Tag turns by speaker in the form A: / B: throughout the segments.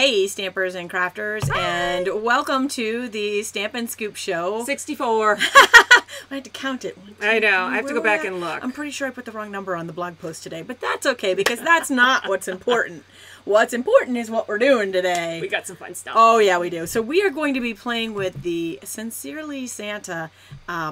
A: Hey, stampers and crafters, and welcome to the Stampin' Scoop Show.
B: 64.
A: I had to count it.
B: I know. I have to go back and look.
A: I'm pretty sure I put the wrong number on the blog post today, but that's okay because that's not what's important. What's important is what we're doing today.
B: We got some fun stuff.
A: Oh, yeah, we do. So we are going to be playing with the Sincerely Santa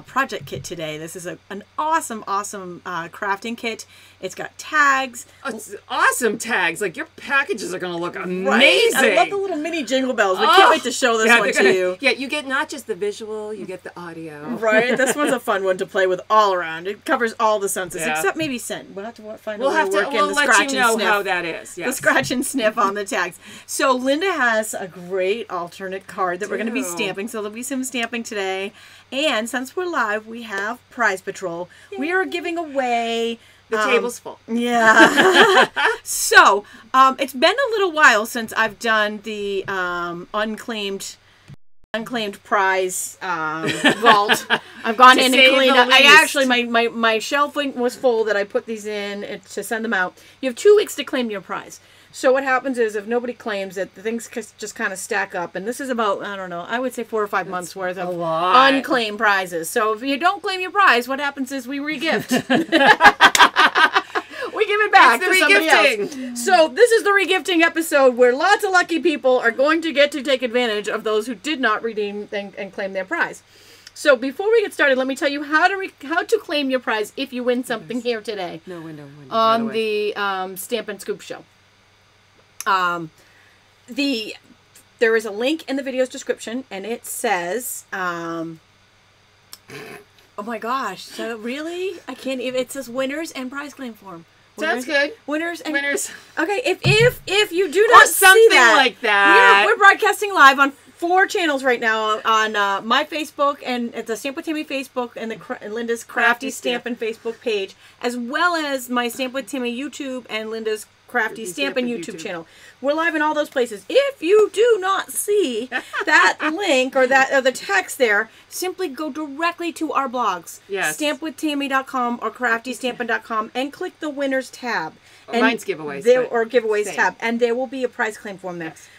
A: project kit today. This is an awesome, awesome crafting kit. It's got tags.
B: Oh, it's awesome tags. Like, your packages are going to look amazing.
A: Right? I love the little mini jingle bells. We can't wait to show this one to you.
B: Yeah, you get not just the visual, you get the audio.
A: Right? This one's a fun one to play with all around. It covers all the senses, except maybe scent. We'll have to find a way to work in the scratch and sniff.
B: We'll let you know how that is. Yes.
A: The scratch and sniff on the tags. So Linda has a great alternate card that we're going to be stamping. So there'll be some stamping today. And since we're live, we have Prize Patrol. Yay. We are giving away...
B: The table's full.
A: Yeah. So, it's been a little while since I've done the unclaimed prize vault. I've gone in and cleaned up. I actually, my shelf was full that I put these in to send them out. You have 2 weeks to claim your prize. So what happens is if nobody claims it, the things just kind of stack up. And this is about, I don't know, I would say 4 or 5 months worth of unclaimed prizes. So if you don't claim your prize, what happens is we re-gift. We give it back to somebody else. So this is the regifting episode where lots of lucky people are going to get to take advantage of those who did not redeem and claim their prize. So before we get started, let me tell you how to claim your prize if you win something here today.
B: No window.
A: On the Stampin' Scoop Show. There is a link in the video's description, and it says, oh my gosh, so really? I can't even, it says winners and prize claim form.
B: Sounds good.
A: Winners and
B: winners.
A: Okay, if you do not see that,
B: like that.
A: We're broadcasting live on 4 channels right now on my Facebook and at the Stamp with Tami Facebook and Linda's Crafty Stampin' Facebook page, as well as my Stamp with Tami YouTube and Linda's Crafty Stampin' YouTube channel. We're live in all those places. If you do not see that link or the text there, simply go directly to our blogs.
B: Yes.
A: Stampwithtami.com or craftystampin.com and click the winners tab.
B: Or mine's giveaways.
A: Or giveaways tab. And there will be a prize claim form there. Yes.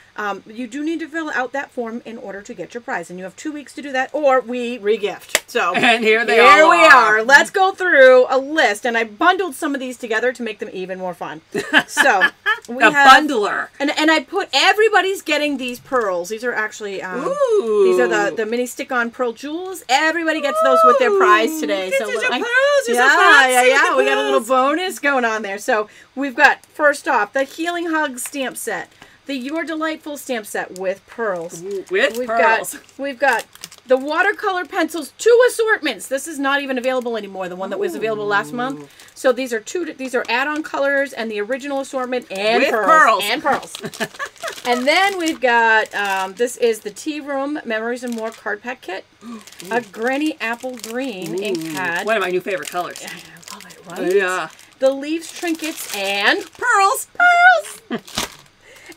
A: You do need to fill out that form in order to get your prize, and you have 2 weeks to do that, or we re-gift. So
B: and here we
A: are. Let's go through a list, and I bundled some of these together to make them even more fun. So we have
B: bundler,
A: and I put everybody's getting these pearls. These are actually these are the mini stick-on pearl jewels. Everybody gets those with their prize today.
B: So pearls.
A: Yeah. We got a little bonus going on there. So we've got first off the Healing Hug stamp set. The Your Delightful stamp set with pearls.
B: We've
A: got the watercolor pencils, 2 assortments. This is not even available anymore. The one that was available last month. So these are add-on colors and the original assortment and
B: with
A: pearls. And then we've got this is the Tea Room Memories and More card pack kit. A Granny Apple Green ink pad.
B: One of my new favorite colors.
A: I love it, right?
B: Yeah.
A: The Leaves trinkets and
B: pearls.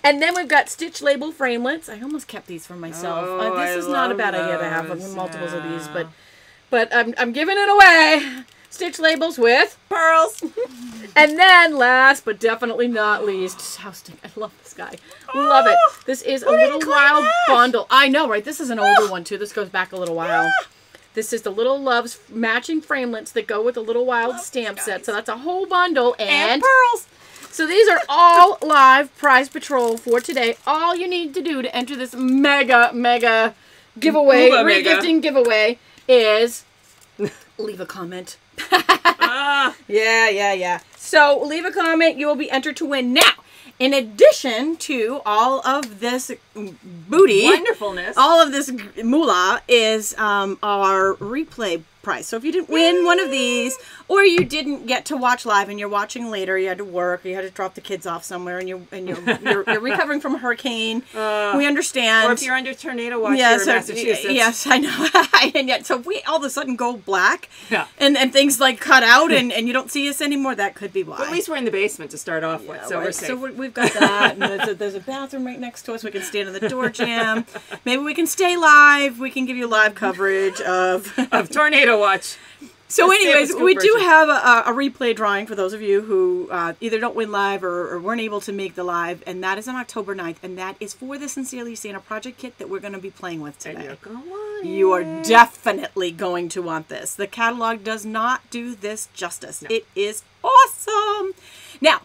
A: And then we've got stitch label framelits. I almost kept these for myself. This is not a bad idea to have multiples of these, but I'm giving it away. Stitch labels with pearls. And then last but definitely not least, Housing. I love this guy. Love it. This is a Little Wild bundle. I know, right? This is an older one too. This goes back a little while. This is the Little Loves matching framelits that go with the Little Wild stamp set. So that's a whole bundle and
B: pearls.
A: So these are all live prize patrol for today. All you need to do to enter this mega giveaway, regifting giveaway, is leave a comment. Yeah. So leave a comment. You will be entered to win. Now, in addition to all of this booty,
B: wonderfulness,
A: all of this moolah is our replay prize. So if you didn't win one of these, or you didn't get to watch live and you're watching later, you had to work, or you had to drop the kids off somewhere, and you're recovering from a hurricane, we understand.
B: Or if you're under tornado watch here in Massachusetts.
A: Yes, I know. And yet, so we all of a sudden go black, and things like cut out, and you don't see us anymore. That could be why.
B: Well, at least we're in the basement to start off with, so we're safe.
A: So we've got that. And there's a bathroom right next to us. We can stand in the door jam. Maybe we can stay live. We can give you live coverage of
B: tornado watch.
A: So anyways, we do have a replay drawing for those of you who either don't win live or weren't able to make the live, and that is on October 9th, and that is for the Sincerely Santa project kit that we're going to be playing with today.
B: And you're gonna want it.
A: You are definitely going to want this. The catalog does not do this justice. No. It is awesome. Now,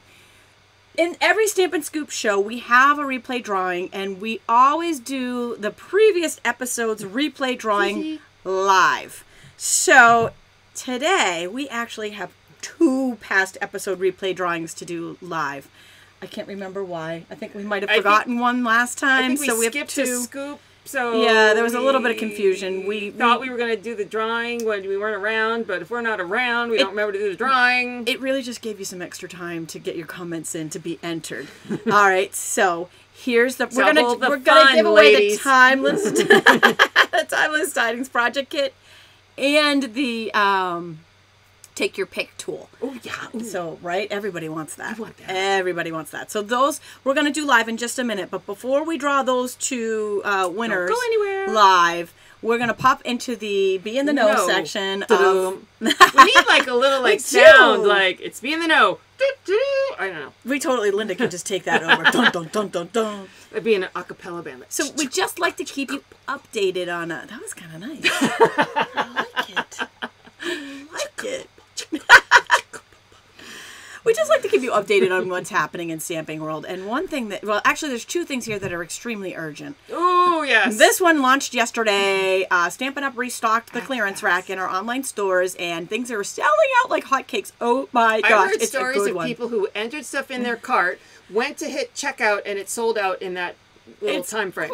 A: in every Stampin' Scoop show, we have a replay drawing, and we always do the previous episode's replay drawing live. So today, we actually have 2 past episode replay drawings to do live. I can't remember why. I think we might have forgotten one last time.
B: I think we skipped a scoop. So
A: yeah, there was a little bit of confusion. We
B: thought we were going to do the drawing when we weren't around, but if we're not around, we don't remember to do the drawing.
A: It really just gave you some extra time to get your comments in to be entered. All right, so here's the we're gonna give away the timeless the timeless tidings project kit and the take your pick tool.
B: Oh yeah. Ooh.
A: So right, everybody wants that.
B: I want that.
A: Everybody wants that. So those we're gonna do live in just a minute. But before we draw those 2 winners live, we're gonna pop into the Be in the Know section. Of...
B: we need like a little sound, like it's Be in the Know. I don't know.
A: We totally, Linda can just take that over. Dun dun dun dun dun.
B: It'd be an acapella band. Like,
A: so we just like to keep you updated on. That was kind of nice. I like it. I like it. We just like to keep you updated on what's happening in Stamping World. And one thing that, well, actually, there's 2 things here that are extremely urgent.
B: Oh, yes.
A: This one launched yesterday. Stampin' Up! Restocked the clearance rack in our online stores, and things are selling out like hotcakes. Oh my gosh.
B: I heard stories of people who entered stuff in their cart, went to hit checkout, and it sold out in that little time frame.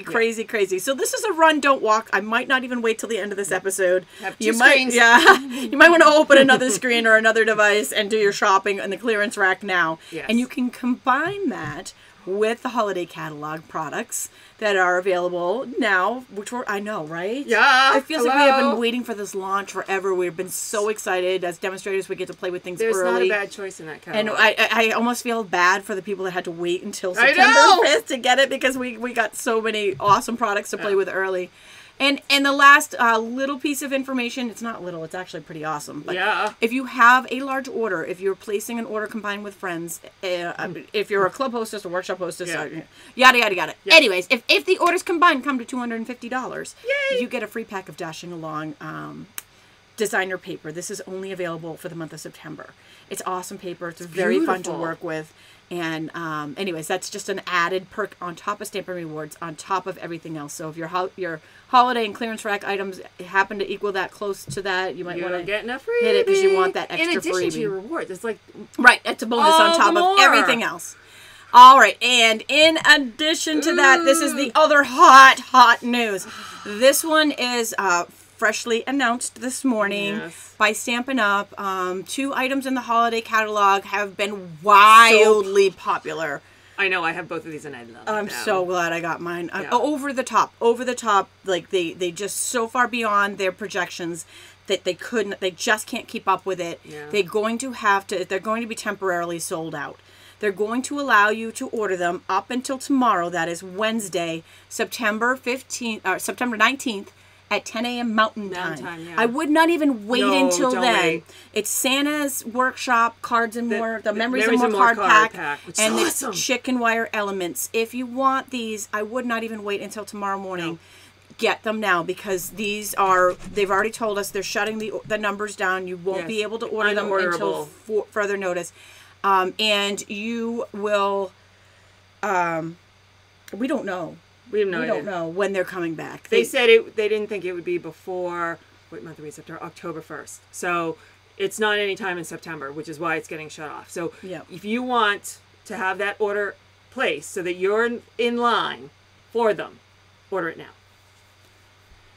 A: Crazy. So this is a run, don't walk. I might not even wait till the end of this episode.
B: Have 2 screens.
A: You might want to open another screen or another device and do your shopping in the clearance rack now.
B: Yes.
A: And you can combine that with the holiday catalog products that are available now, which I know, right?
B: Yeah.
A: I feel like we have been waiting for this launch forever. We've been so excited. As demonstrators, we get to play with things
B: There's
A: early.
B: There's not a bad choice in that catalog.
A: And I almost feel bad for the people that had to wait until September 5th to get it, because we got so many awesome products to play with early. And the last little piece of information, it's not little, it's actually pretty awesome. But if you have a large order, if you're placing an order combined with friends, if you're a club hostess or workshop hostess, yada, yada, yada. Yeah. Anyways, if the orders combined come to $250, you get a free pack of Dashing Along designer paper. This is only available for the month of September. It's awesome paper. It's very fun to work with. And anyways, that's just an added perk on top of Stampin' Rewards, on top of everything else. So if your holiday and clearance rack items happen to equal that, close to that, you might want to hit it because you want that extra freebie.
B: In addition to your rewards, it's like
A: it's a bonus on top of everything else. All right, and in addition to that, this is the other hot news. This one is freshly announced this morning by Stampin' Up. 2 items in the holiday catalog have been wildly popular.
B: I know, I have both of these and I love them.
A: I'm so glad I got mine. Over the top. Like they just so far beyond their projections that they just can't keep up with it. Yeah. They're going to be temporarily sold out. They're going to allow you to order them up until tomorrow. That is Wednesday, September 19th. At 10 a.m. Mountain Time. I would not even wait until then. Wait. It's Santa's Workshop Cards and More, the Memories and More card pack, and the chicken wire elements. If you want these, I would not even wait until tomorrow morning. No. Get them now, because they've already told us they're shutting the numbers down. You won't be able to order them until further notice. And you will, we don't know. We don't know when they're coming back.
B: They said they didn't think it would be before, what month are we, September? October 1st. So it's not any time in September, which is why it's getting shut off. So if you want to have that order placed so that you're in line for them, order it now.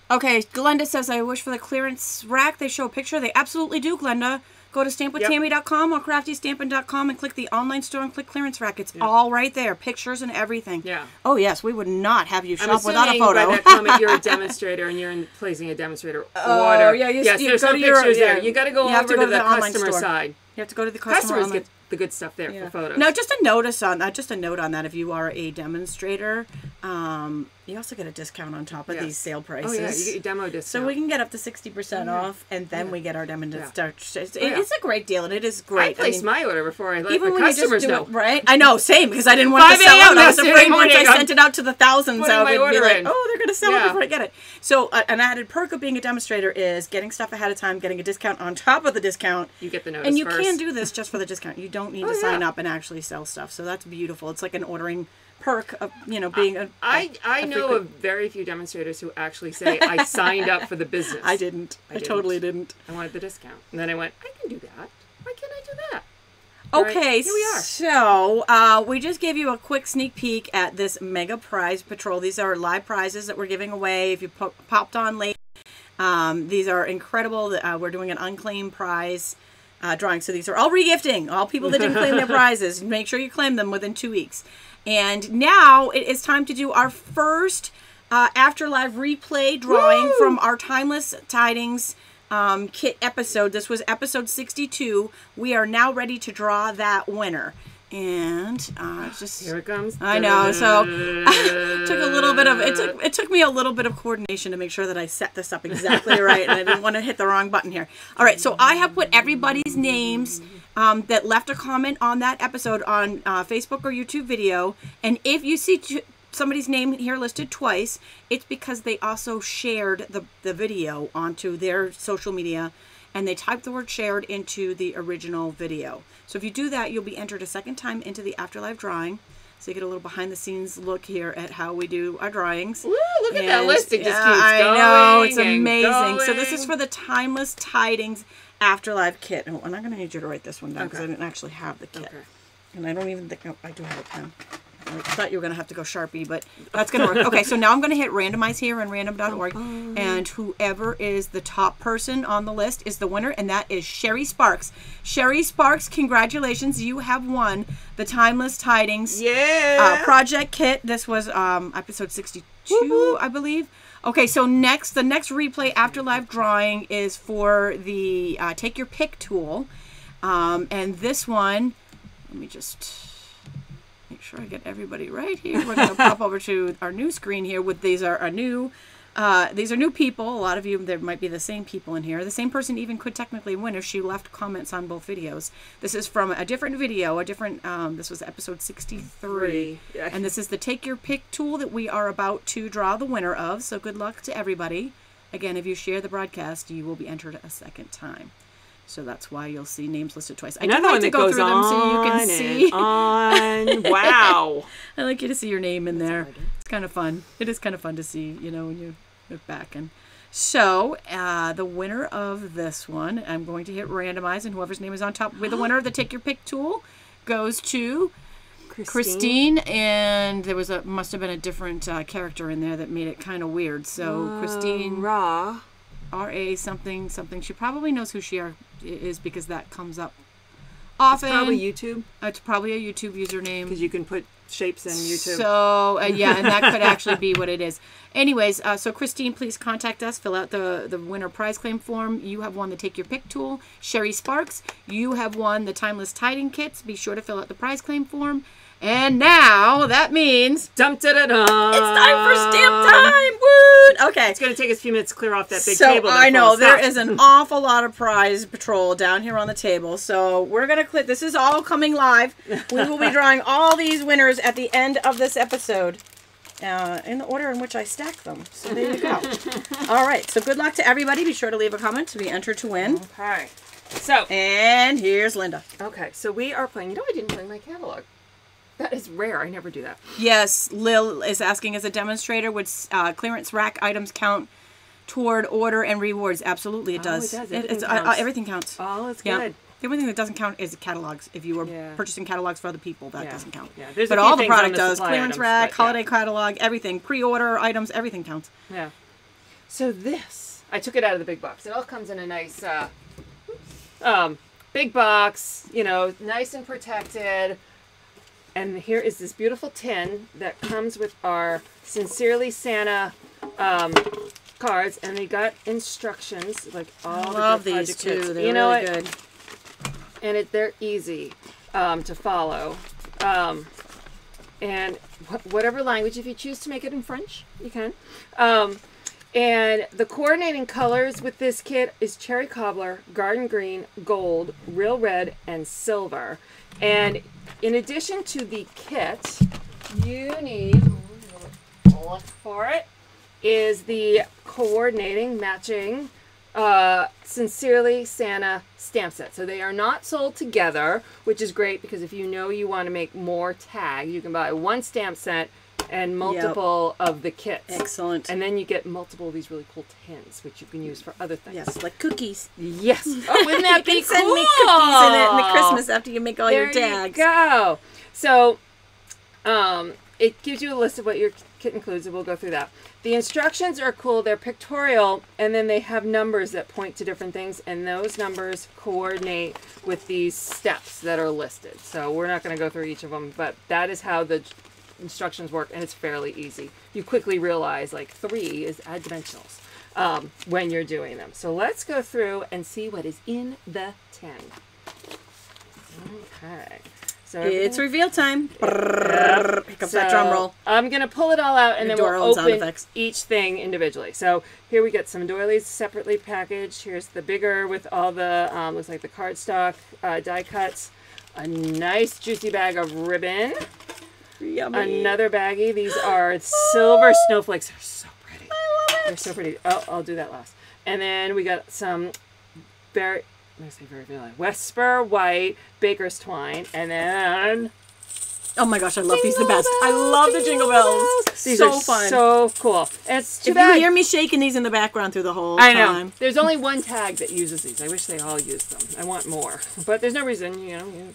A: Okay, Glenda says, I wish for the clearance rack they show a picture. They absolutely do, Glenda. Go to stampwithtami.com or craftystampin.com and click the online store and click clearance rack. It's all right there. Pictures and everything.
B: Yeah.
A: Oh, yes. We would not have you shop without a
B: by
A: photo.
B: that comment, you're a demonstrator and you're placing a demonstrator order.
A: Yeah,
B: there's no pictures there. You got to go over to the customer side.
A: You have to go to the customer
B: Customers get the good stuff there for photos.
A: Now, just a note on that. If you are a demonstrator, you also get a discount on top of these sale prices.
B: Oh yeah, you get your demo discount.
A: So we can get up to 60% off, and then we get our demo discount. It's a great deal, and it is great.
B: I placed my order before I let the customers know.
A: Right? I know, same, because I didn't want it to sell out. I was afraid once I sent it out to the thousands, I would be like, oh, they're going to sell it before I get it. So an added perk of being a demonstrator is getting stuff ahead of time, getting a discount on top of the discount.
B: You get the notice
A: and you
B: first.
A: can do this just for the discount. You don't need to sign up and actually sell stuff. So that's beautiful. It's like an ordering perk of being a
B: I know of very few demonstrators who actually say I signed up for the business.
A: I didn't. I totally didn't.
B: I wanted the discount, and then I went, I can do that. Why can't I do that?
A: Okay,
B: here we are.
A: So we just gave you a quick sneak peek at this mega prize patrol. These are live prizes that we're giving away. If you popped on late, these are incredible. We're doing an unclaimed prize drawing. So these are all regifting. All people that didn't claim their prizes. Make sure you claim them within 2 weeks. And now it is time to do our first Afterlife replay drawing from our Timeless Tidings kit episode. This was episode 62. We are now ready to draw that winner. And just
B: here it comes.
A: I know. So took a little bit of it took me a little bit of coordination to make sure that I set this up exactly right, and I didn't want to hit the wrong button here. All right, so I have put everybody's names that left a comment on that episode on Facebook or YouTube video, and if you see somebody's name here listed twice, it's because they also shared the video onto their social media, and they typed the word shared into the original video. So if you do that, you'll be entered a second time into the Afterlife drawing. So you get a little behind the scenes look here at how we do our drawings.
B: Woo, look at that list. It just keeps going.
A: I know, it's amazing.
B: Going.
A: So this is for the Timeless Tidings Afterlife kit. And I'm going to need you to write this one down because I didn't actually have the kit. Okay. And I don't even think, I do have a pen. I thought you were going to have to go Sharpie, but that's going to work. Okay, so now I'm going to hit randomize here on random.org, and whoever is the top person on the list is the winner, and that is Sherry Sparks. Sherry Sparks, congratulations. You have won the Timeless Tidings project kit. This was episode 62, I believe. Okay, so the next replay Afterlife drawing is for the Take Your Pick tool, and this one, let me just make sure I get everybody right here. We're going to pop over to our new screen here. These are new people. A lot of you, there might be the same people in here. The same person even could technically win if she left comments on both videos. This is from a different video, this was episode 63. And this is the Take Your Pick tool that we are about to draw the winner of. So good luck to everybody. Again, if you share the broadcast, you will be entered a second time. So that's why you'll see names listed twice. I do like to go through them so you can see.
B: Wow.
A: I like you to see your name in there. It's kind of fun. It is kind of fun to see, when you look back. And so the winner of this one, I'm going to hit randomize, and whoever's name is on top with the winner of the Take Your Pick tool goes to Christine. And there was must have been a different character in there that made it kind of weird. So Christine R.A. something. She probably knows who she is because that comes up often.
B: It's probably YouTube.
A: It's probably a YouTube username.
B: Because you can put shapes in YouTube.
A: So, and that could actually be what it is. Anyways, so Christine, please contact us. Fill out the winner prize claim form. You have won the Take Your Pick tool. Sherry Sparks, you have won the Timeless Tiding kits. Be sure to fill out the prize claim form. And now that means
B: dum-da-da-dum.
A: It's time for stamp time. Woo! Okay.
B: It's going to take us a few minutes to clear off that big table.
A: So I know there is an awful lot of prize patrol down here on the table. So we're going to click. This is all coming live. We will be drawing all these winners at the end of this episode in the order in which I stack them. So there you go. All right. So good luck to everybody. Be sure to leave a comment to be entered to win.
B: Okay. So.
A: And here's Linda.
B: Okay. So we are playing. I didn't play my catalog. That is rare. I never do that.
A: Yes, Lil is asking, as a demonstrator, would clearance rack items count toward order and rewards? Absolutely, it does.
B: It does.
A: Everything counts.
B: Oh, it's good.
A: The only thing that doesn't count is catalogs. If you were purchasing catalogs for other people, that doesn't count.
B: Yeah.
A: But all the product does. Clearance rack, holiday catalog, everything. Pre-order items, everything counts.
B: Yeah. So this, I took it out of the big box. It all comes in a nice big box, nice and protected. And here is this beautiful tin that comes with our Sincerely Santa cards, and they got instructions like all the
A: love these too. They're really good.
B: and they're easy to follow. And whatever language, if you choose to make it in French, you can. And the coordinating colors with this kit is cherry cobbler, garden green, gold, real red, and silver. And in addition to the kit, you need, look for it, is the coordinating, matching, Sincerely Santa stamp set. So they are not sold together, which is great because if you know you want to make more tags, you can buy one stamp set and multiple of the kits.
A: Excellent.
B: And then you get multiple of these really cool tins, which you can use for other things.
A: Yes, like cookies.
B: Yes. Oh, wouldn't that be cool?
A: Send me cookies in it in the Christmas after you make all your tags.
B: There you go. So it gives you a list of what your kit includes, and we'll go through that. The instructions are cool. They're pictorial, and then they have numbers that point to different things, and those numbers coordinate with these steps that are listed. So we're not going to go through each of them, but that is how the instructions work, and it's fairly easy. You quickly realize, like, 3 is add dimensionals when you're doing them. So let's go through and see what is in the tin. Okay. So
A: it's reveal time. Brrr, pick up that drum roll.
B: I'm going to pull it all out and then we'll open each thing individually. So here we get some doilies separately packaged. Here's the bigger with all the, looks like the cardstock die cuts. A nice juicy bag of ribbon. Yummy. Another baggie. These are silver snowflakes. They're so pretty.
A: I love it.
B: They're so pretty. Oh, I'll do that last. And then we got some very Whisper White Baker's Twine, and then
A: oh my gosh, I love these the best. I love the jingle bells.
B: These
A: so
B: are
A: fun.
B: So cool. And it's too
A: if
B: bad.
A: you hear me shaking these in the background through the whole
B: time.
A: I know.
B: There's only one tag that uses these. I wish they all used them. I want more, but there's no reason. You know, you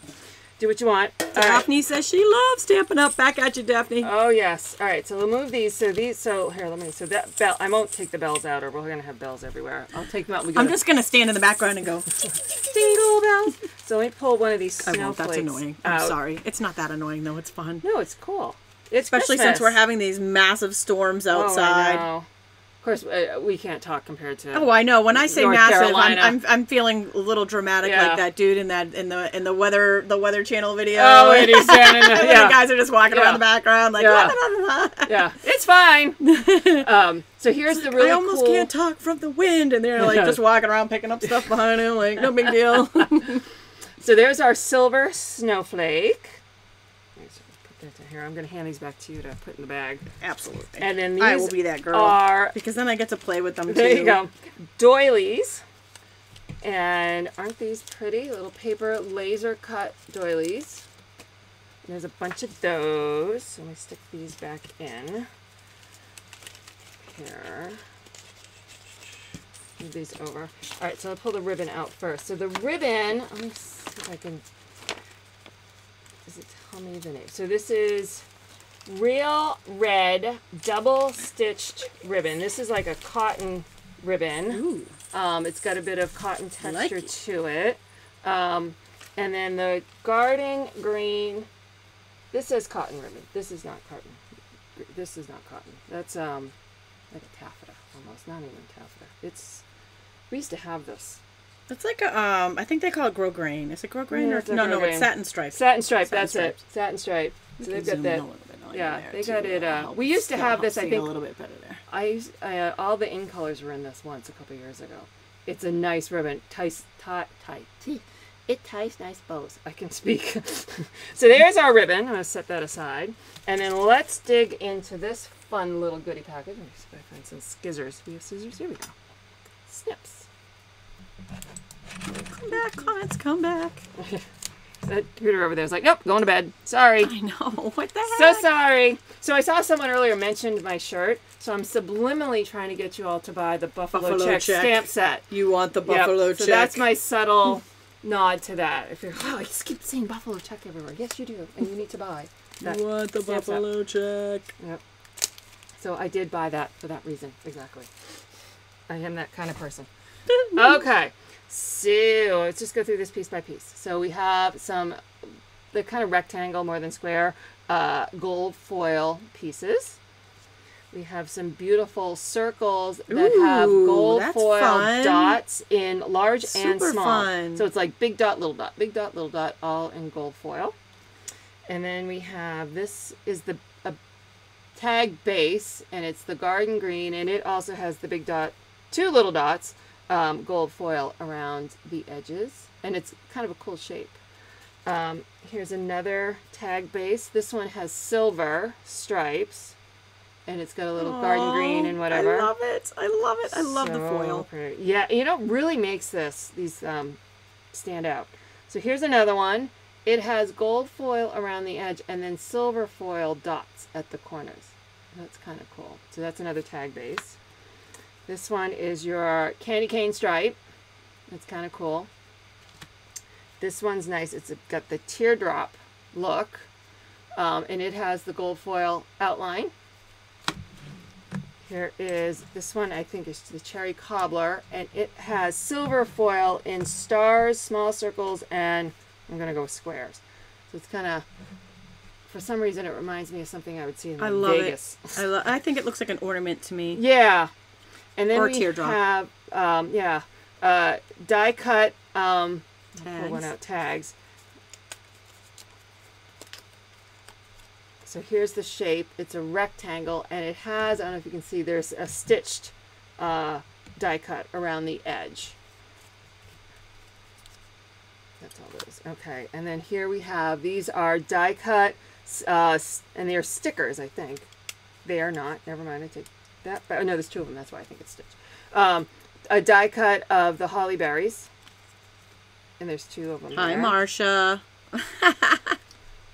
B: do what you want.
A: Daphne says she loves Stampin' Up. Back at you, Daphne.
B: Oh yes. All right. So we'll move these. So these. So here, let me. So that bell. I won't take the bells out, or we're gonna have bells everywhere. I'll take them out.
A: I'm just gonna stand in the background and go
B: jingle bells. So let me pull one of these snowflakes.
A: I won't. That's annoying. I'm sorry. It's not that annoying though. It's fun.
B: No, it's cool. It's
A: especially
B: Christmas.
A: Since we're having these massive storms outside.
B: Oh, I know. Of course, we can't talk compared to.
A: Oh, I know. When I say
B: North
A: massive,
B: Carolina.
A: I'm feeling a little dramatic, like that dude in the weather channel video.
B: Oh, it is. And
A: the guys are just walking around the background, like.
B: Yeah, it's fine. So here's the really.
A: I almost can't talk from the wind, and they're like just walking around picking up stuff behind him, like no big deal.
B: So there's our silver snowflake. Here, I'm going to hand these back to you to put in the bag.
A: Absolutely.
B: And then these
A: I will be that girl. Because then I get to play with them, too.
B: There you go. Doilies. And aren't these pretty? Little paper laser cut doilies. And there's a bunch of those. So let me stick these back in. Here. Move these over. All right, so I'll pull the ribbon out first. So the ribbon, let me see if I can... Does it tell me the name? So this is real red double stitched ribbon. This is like a cotton ribbon.
A: Ooh.
B: It's got a bit of cotton texture to it. And then the garden green. This says cotton ribbon. This is not cotton. This is not cotton. That's like a taffeta almost. Not even taffeta. We used to have this.
A: It's like a, I think they call it grosgrain. Is it grosgrain or no? It's satin stripe.
B: Satin stripe. That's it. Satin stripe. So they've got that. Yeah, they got it. We used to have this. I think
A: a little bit better there.
B: All the in colors were in this once a couple years ago. It's a nice ribbon. It ties nice bows. I can speak. So there's our ribbon. I'm going to set that aside. And then let's dig into this fun little goodie package. Let me see if I find some scissors. We have scissors. Here we go. Snips.
A: Come back, comments, come back.
B: That computer over there is like, nope, going to bed. Sorry.
A: I know. What the heck?
B: So sorry. So I saw someone earlier mentioned my shirt, so I'm subliminally trying to get you all to buy the Buffalo Check stamp set.
A: You want the Buffalo Check.
B: So that's my subtle nod to that. If you're, I just keep saying Buffalo Check everywhere. Yes, you do. And you need to buy that.
A: You want the Buffalo Check.
B: Yep. So I did buy that for that reason. Exactly. I am that kind of person. Okay. So let's just go through this piece by piece. So we have the kind of rectangle more than square gold foil pieces. We have some beautiful circles that have gold foil dots in large and small. Fun. So it's like big dot, little dot, all in gold foil. And then we have, this is the tag base, and it's the garden green, and it also has the big dot, 2 little dots, gold foil around the edges, and it's kind of a cool shape. Here's another tag base. This one has silver stripes. And it's got a little garden green and whatever.
A: I love it. I love it. I love the foil.
B: Pretty. Yeah, you know, really makes these stand out. So here's another one. It has gold foil around the edge and then silver foil dots at the corners. That's kind of cool. So that's another tag base. This one is your candy cane stripe. That's kind of cool. This one's nice. It's got the teardrop look, and it has the gold foil outline. Here is, this one I think is the cherry cobbler, and it has silver foil in stars, small circles, and I'm going to go with squares. So it's kind of, for some reason, it reminds me of something I would see in Vegas.
A: It. I think it looks like an ornament to me.
B: Yeah. And then
A: or
B: we
A: teardrop.
B: have, die cut,
A: tags.
B: Pull one out, tags. So here's the shape. It's a rectangle, and it has, I don't know if you can see, there's a stitched die cut around the edge. That's all those. Okay, and then here we have, these are die cut, and they're stickers, I think. They are not. Never mind, I take that. Oh, no, there's 2 of them. That's why I think it's stitched. A die cut of the holly berries. And there's 2 of them.
A: Hi, Marcia.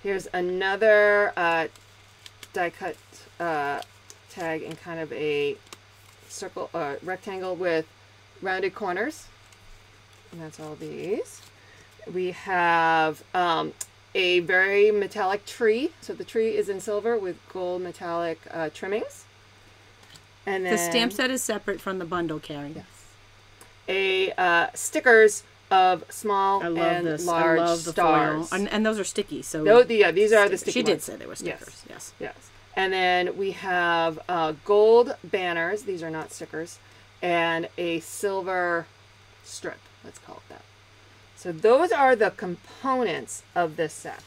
B: Here's another die cut tag in kind of a circle, rectangle with rounded corners. And that's all these. We have a very metallic tree. So the tree is in silver with gold metallic trimmings. And then
A: the stamp set is separate from the bundle carry.
B: Yes. A stickers of small and large
A: I love the
B: stars.
A: foil. And those are sticky. So
B: these are the sticky
A: She
B: ones.
A: did say they were stickers. Yes.
B: And then we have gold banners. These are not stickers. And a silver strip. Let's call it that. So those are the components of this set.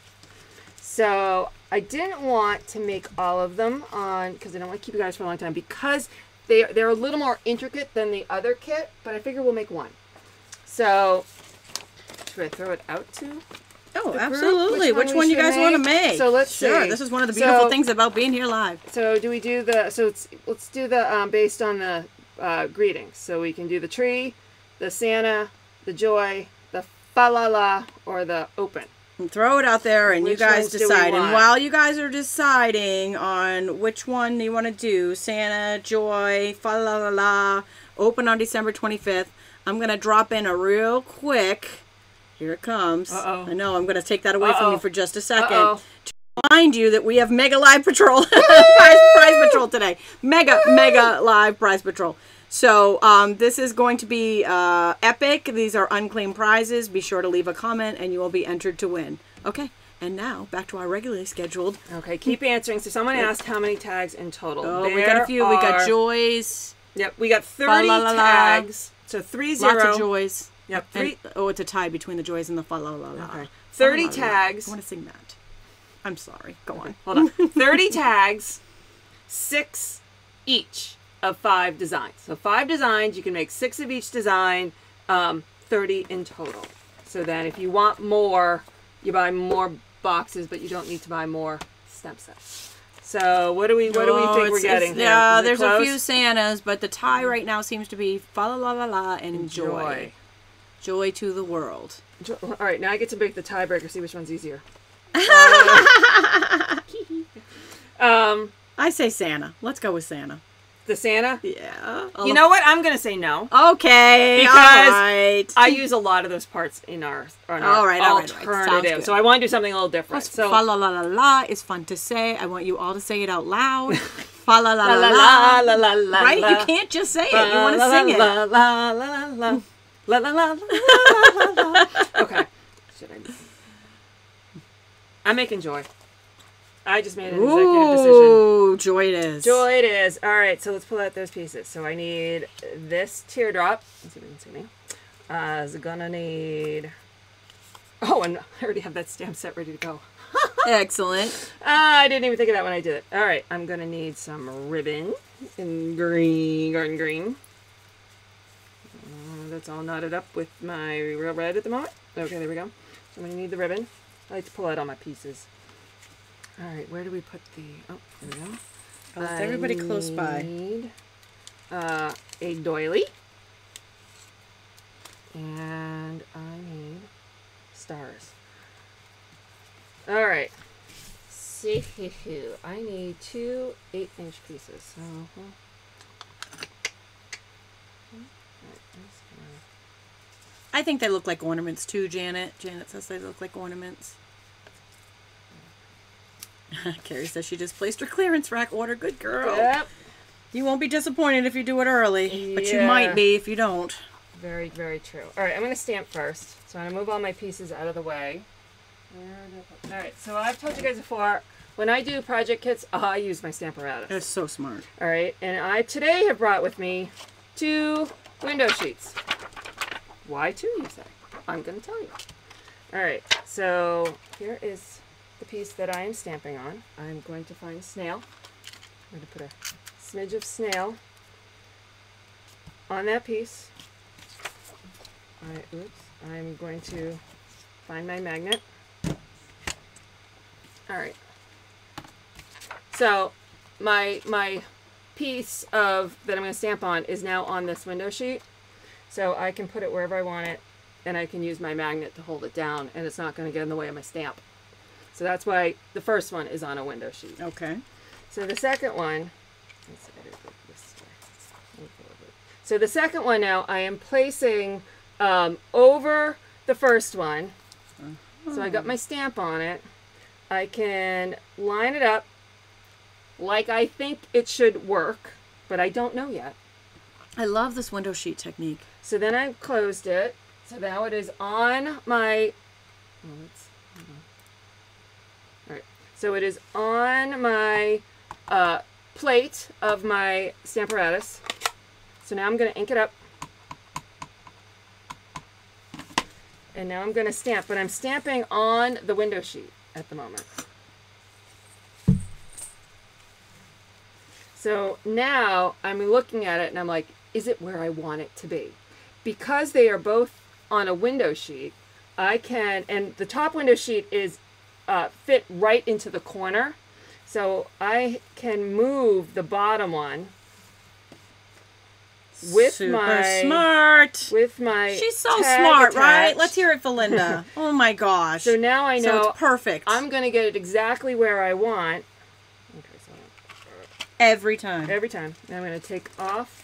B: So I didn't want to make all of them on, because I don't want to keep you guys for a long time, because they're a little more intricate than the other kit, but I figure we'll make one. So, should I throw it out to?
A: Oh, absolutely. Which one you guys want to make?
B: So let's see.
A: This is one of the beautiful things about being here live.
B: So do we do the? So let's do the based on the greetings. So we can do the tree, the Santa, the joy, the fa la la, or the open.
A: And throw it out there, and you guys decide.
B: And
A: while you guys are deciding on which one you want to do, Santa, joy, fa la la la, open on December 25th. I'm going to drop in a real quick, here it comes. I know, I'm going to take that away from you for just a second. To remind you that we have Mega Live Patrol, prize Patrol today. Mega Live Prize Patrol. So this is going to be epic. These are unclaimed prizes. Be sure to leave a comment and you will be entered to win. Okay, and now back to our regularly scheduled.
B: Okay, keep answering. So someone asked how many tags in total.
A: Oh, we got a few. We got joys.
B: Yep, we got 30 tags. So 30.
A: Lots of joys.
B: Yep.
A: It's a tie between the joys and the fa la la la.
B: Okay. 30 tags.
A: I want to sing that. I'm sorry. Go on.
B: Hold on. 30 tags, 6 each of 5 designs. So 5 designs, you can make 6 of each design, 30 in total. So then if you want more, you buy more boxes, but you don't need to buy more stamp sets. So what do we think we're getting here?
A: Yeah, there's a few Santas, but the tie right now seems to be fa la la la la and joy. Joy to the world.
B: All right, now I get to make the tiebreaker, see which one's easier.
A: I say Santa. Let's go with Santa.
B: The Santa?
A: Yeah.
B: You know what? I'm going to say no.
A: Okay.
B: Because
A: all right.
B: I use a lot of those parts in our alternative. So I want to do something a little different. So
A: fa la la la la is fun to say. I want you all to say it out loud. Fa la la la
B: la la la la.
A: Right? You can't just say it. You want to sing it.
B: La la la la la la la la. Okay. I'm making joy. I just made an executive decision.
A: Ooh, joy it is.
B: Joy it is. All right, so let's pull out those pieces. So I need this teardrop. Let's see if you can see me. I'm gonna need... Oh, and I already have that stamp set ready to go.
A: Excellent.
B: I didn't even think of that when I did it. All right, I'm gonna need some ribbon in green, garden green. That's all knotted up with my real red at the moment. Okay, there we go. So I'm gonna need the ribbon. I like to pull out all my pieces. All right, where do we put the... Oh, there we go.
A: With everybody close by.
B: I need a doily. And I need stars. All right. See, I need 2 8-inch pieces. So,
A: I think they look like ornaments too, Janet. Janet says they look like ornaments. Carrie says she just placed her clearance rack order. Good girl.
B: Yep.
A: You won't be disappointed if you do it early, but you might be if you don't.
B: Very, very true. All right, I'm going to stamp first. So I'm going to move all my pieces out of the way. All right, so I've told you guys before, when I do project kits, I use my stamparatus.
A: That's so smart.
B: All right, and I today have brought with me 2 window sheets. Why 2, you say? I'm going to tell you. All right, so here is the piece that I am stamping on. I'm going to find snail. I'm going to put a smidge of snail on that piece. I'm going to find my magnet. All right. So my piece of that I'm going to stamp on is now on this window sheet. So I can put it wherever I want it, and I can use my magnet to hold it down, and it's not going to get in the way of my stamp. So that's why the first one is on a window sheet.
A: Okay.
B: So the second one, let's see, I gotta go this way. So the second one now I am placing over the first one. So I got my stamp on it. I can line it up like I think it should work, but I don't know yet.
A: I love this window sheet technique.
B: So then I've closed it. So now it is on my... All right. So it is on my plate of my stamparatus. So now I'm going to ink it up. And now I'm going to stamp, but I'm stamping on the window sheet at the moment. So now I'm looking at it and I'm like, is it where I want it to be? Because they are both on a window sheet, I can, and the top window sheet is fit right into the corner. So I can move the bottom one with
A: Super smart.
B: With my
A: She's so
B: tag
A: smart,
B: attached.
A: right? Let's hear it for Linda. Oh my gosh.
B: So now I know
A: so it's perfect.
B: I'm going to get it exactly where I want. Okay, so
A: every time.
B: every time. Now I'm going to take off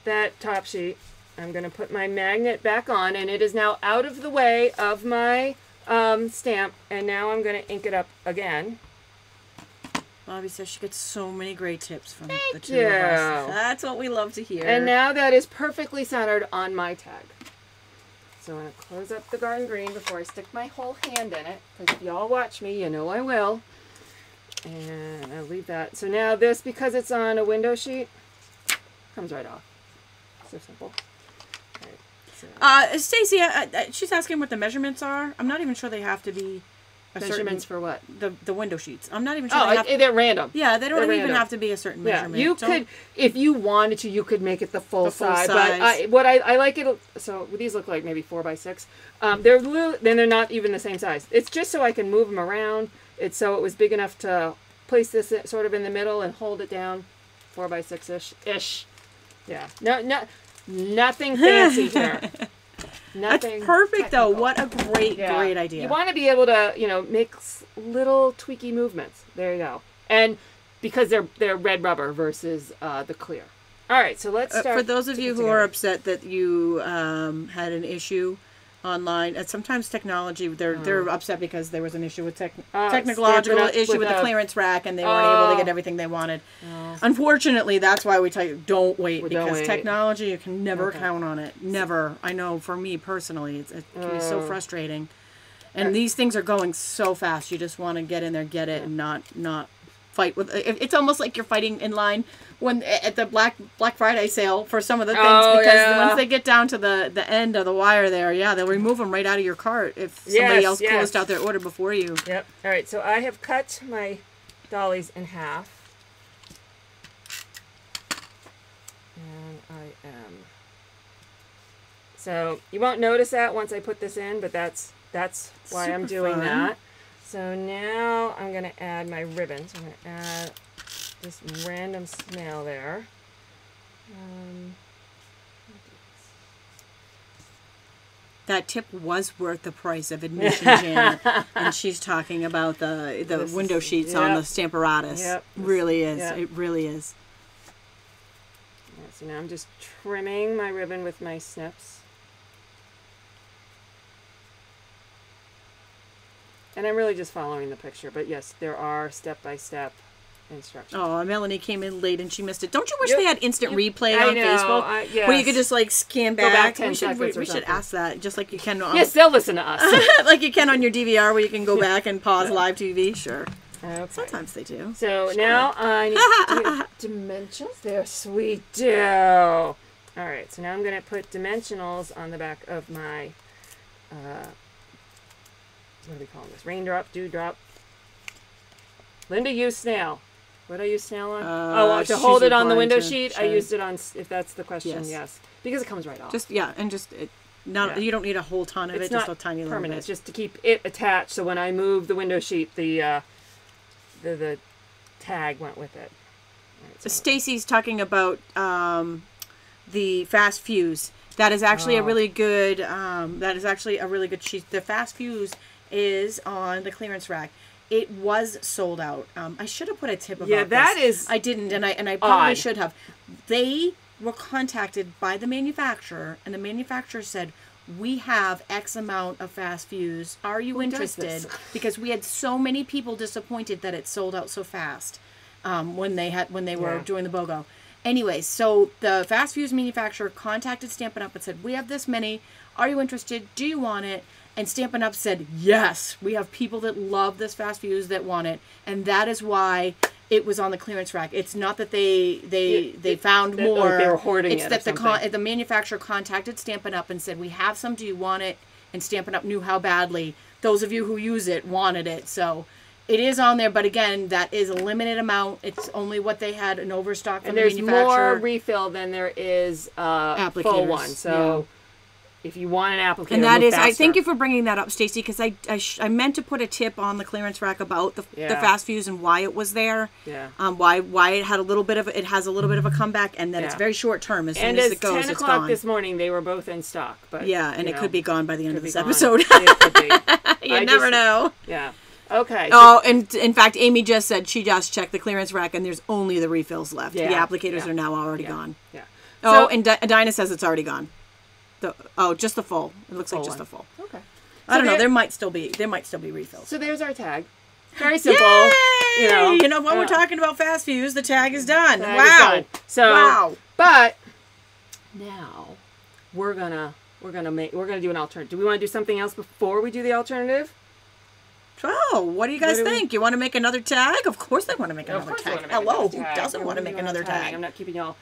B: that top sheet. I'm going to put my magnet back on, and it is now out of the way of my stamp, and now I'm going to ink it up again.
A: Bobby says she gets so many great tips from the two
B: you.
A: of us. That's what we love to hear.
B: And now that is perfectly centered on my tag. So I'm going to close up the garden green before I stick my whole hand in it, because if y'all watch me, you know I will. And I'll leave that. So now this, because it's on a window sheet, comes right off. So simple.
A: Stacey, she's asking what the measurements are. I'm not even sure they have to be a
B: measurements for what?
A: The window sheets. I'm not even sure.
B: They're random.
A: Yeah, they don't even have to be a certain measurement.
B: You could, if you wanted to, you could make it the full size. But I like it. So these look like maybe 4x6. They're not even the same size. It's just so I can move them around. It's so it was big enough to place this sort of in the middle and hold it down. 4x6 ish. Yeah. Nothing fancy here.
A: That's perfect, though. What a great idea.
B: You want to be able to, make little tweaky movements. There you go. And because they're red rubber versus the clear. All right, so let's start.
A: For those of you who are upset that you had an issue online, sometimes technology, they're upset because there was an issue with technological issue with the clearance rack, and they weren't able to get everything they wanted. Unfortunately, that's why we tell you don't wait, because technology, you can never count on it. Never. I know for me personally, it can be so frustrating. And these things are going so fast. You just want to get in there, get it, and not fight with it. It's almost like you're fighting in line when at the Black Friday sale for some of the things, because once they get down to the end of the wire there, they'll remove them right out of your cart if somebody else closed out their order before you.
B: Yep. All right, so I have cut my dollies in half. And I am... So you won't notice that once I put this in, but that's why I'm doing that. So now I'm going to add my ribbon. So I'm going to add this random snail there.
A: That tip was worth the price of admission, Janet. And she's talking about the window sheets on the stamparatus.
B: Yep.
A: Really is. It really is.
B: Yeah, so now I'm just trimming my ribbon with my snips. And I'm really just following the picture. But yes, there are step-by-step instructions.
A: Oh, Melanie came in late and she missed it. Don't you wish they had instant replay on Facebook?
B: Yes.
A: Where you could just like scan back.
B: Go back 10 seconds
A: we should ask that, just like you can on...
B: Yes, they'll listen to us.
A: Like you can on your DVR where you can go back and pause live TV. Sure.
B: Okay.
A: Sometimes they do.
B: So now I need to do dimensionals. They're sweet dough. All right, so now I'm going to put dimensionals on the back of my... what do we call this? Raindrop, dewdrop. Linda used snail. What do I use snail on? To hold it on the window sheet. I used it on, if that's the question, yes. Because it comes right off.
A: Just, and just, you don't need a whole ton of it, just a tiny little bit.
B: It's just to keep it attached, so when I move the window sheet, the tag went with it. Right, so
A: Stacy's talking about the fast fuse. That is actually a really good, sheet. The fast fuse is on the clearance rack. It was sold out. I should have put a tip about this. I didn't, and I probably should have. They were contacted by the manufacturer, and the manufacturer said, "We have X amount of fast fuse. Are you interested?" Because we had so many people disappointed that it sold out so fast when they were doing the BOGO. Anyways, so the fast fuse manufacturer contacted Stampin' Up and said, "We have this many. Are you interested? Do you want it?" And Stampin' Up said, "Yes, we have people that love this fast fuse that want it." And that is why it was on the clearance rack. It's not that they found more.
B: They were hoarding
A: it. It's that the manufacturer contacted Stampin' Up and said, "We have some. Do you want it?" And Stampin' Up knew how badly those of you who use it wanted it. So it is on there, but again, that is a limited amount. It's only what they had in overstock from the manufacturer.
B: And there's more refill than there is full one. So if you want an applicator,
A: and that is, I thank you for bringing that up, Stacy, because I meant to put a tip on the clearance rack about the fast fuse and why it was there.
B: Yeah.
A: Why it had a little bit of a comeback, and then it's very short term. As soon as it goes,
B: 10
A: it's
B: o'clock
A: gone.
B: this morning, they were both in stock. But
A: it could be gone by the end of this episode.
B: It could be.
A: You never know.
B: Yeah. Okay.
A: Oh, and in fact, Amy just said she just checked the clearance rack, and there's only the refills left. The applicators are now already gone.
B: Yeah.
A: Oh, and Dinah says it's already gone. Just the full. It looks like just the full.
B: Okay.
A: I don't know. There might still be refills.
B: So there's our tag. Very simple.
A: Yay! You know when we're talking about fast fuse, the tag is done.
B: Tag is done. So but now we're gonna do an alternative. Do we want to do something else before we do the alternative?
A: Oh, what do you guys think? You want to make another tag? Of course they want to make another tag. Hello, who doesn't want to make another tag?
B: I'm not keeping y'all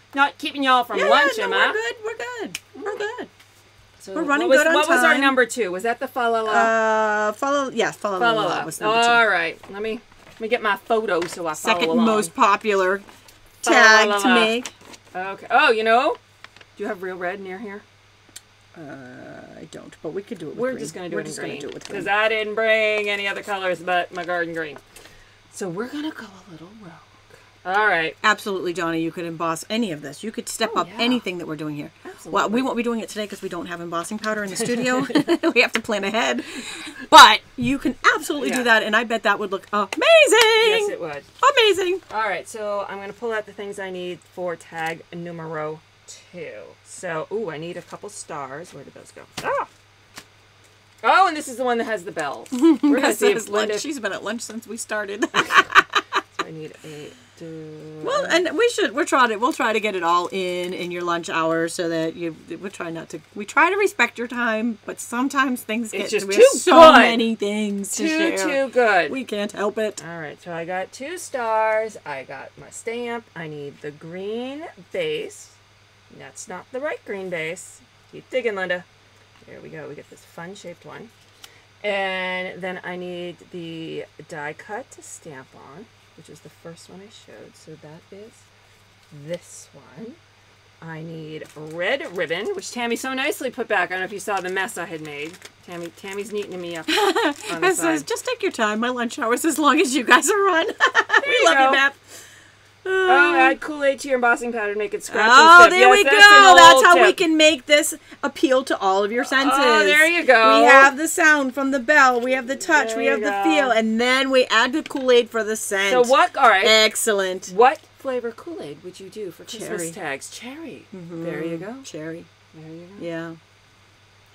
B: from lunch, am I?
A: We're good. So we're
B: running good on time. What was our number 2? Was that the fa-la-la?
A: Fa-la-la was number 2.
B: All right. Let me get my photo so I follow along.
A: Second most popular tag to make.
B: Okay. Oh, do you have real red near here?
A: I don't, but we could do it with
B: green.
A: We're just going to do it in green.
B: Because I didn't bring any other colors but my garden green. So we're going to go a little rogue. All right.
A: Absolutely, Johnny. You could emboss any of this. You could step up anything that we're doing here.
B: Absolutely.
A: Well, we won't be doing it today because we don't have embossing powder in the studio. We have to plan ahead. But you can absolutely do that, and I bet that would look amazing.
B: Yes, it would.
A: Amazing.
B: All right, so I'm going to pull out the things I need for tag numero 2. So, I need a couple stars. Where did those go? Oh, and this is the one that has the bells. We're going to see if Linda...
A: She's been at lunch since we started.
B: So I need a
A: Well, and we'll try to get it all in your lunch hour so that we try to respect your time, but sometimes things get
B: just
A: we
B: too
A: have so
B: good.
A: many things to share.
B: Too good.
A: We can't help it.
B: All right, so I got 2 stars. I got my stamp. I need the green base. That's not the right green base. Keep digging, Linda. There we go. We get this fun shaped one. And then I need the die cut to stamp on, which is the first one I showed. So that is this one. I need red ribbon, which Tammy so nicely put back. I don't know if you saw the mess I had made. Tammy's neatening me up on the side.
A: Just take your time. My lunch hour is as long as you guys are on. We love you, Beth.
B: Add Kool-Aid to your embossing powder to make it scratch
A: and
B: sip.
A: There we go. That's how we can make this appeal to all of your senses.
B: Oh, there you go.
A: We have the sound from the bell. We have the touch. We have the feel. And then we add the Kool-Aid for the scent.
B: So what? All right.
A: Excellent.
B: What flavor Kool-Aid would you do for Christmas
A: Cherry.
B: tags? Cherry. Mm-hmm. There you go.
A: Cherry.
B: There you go.
A: Yeah.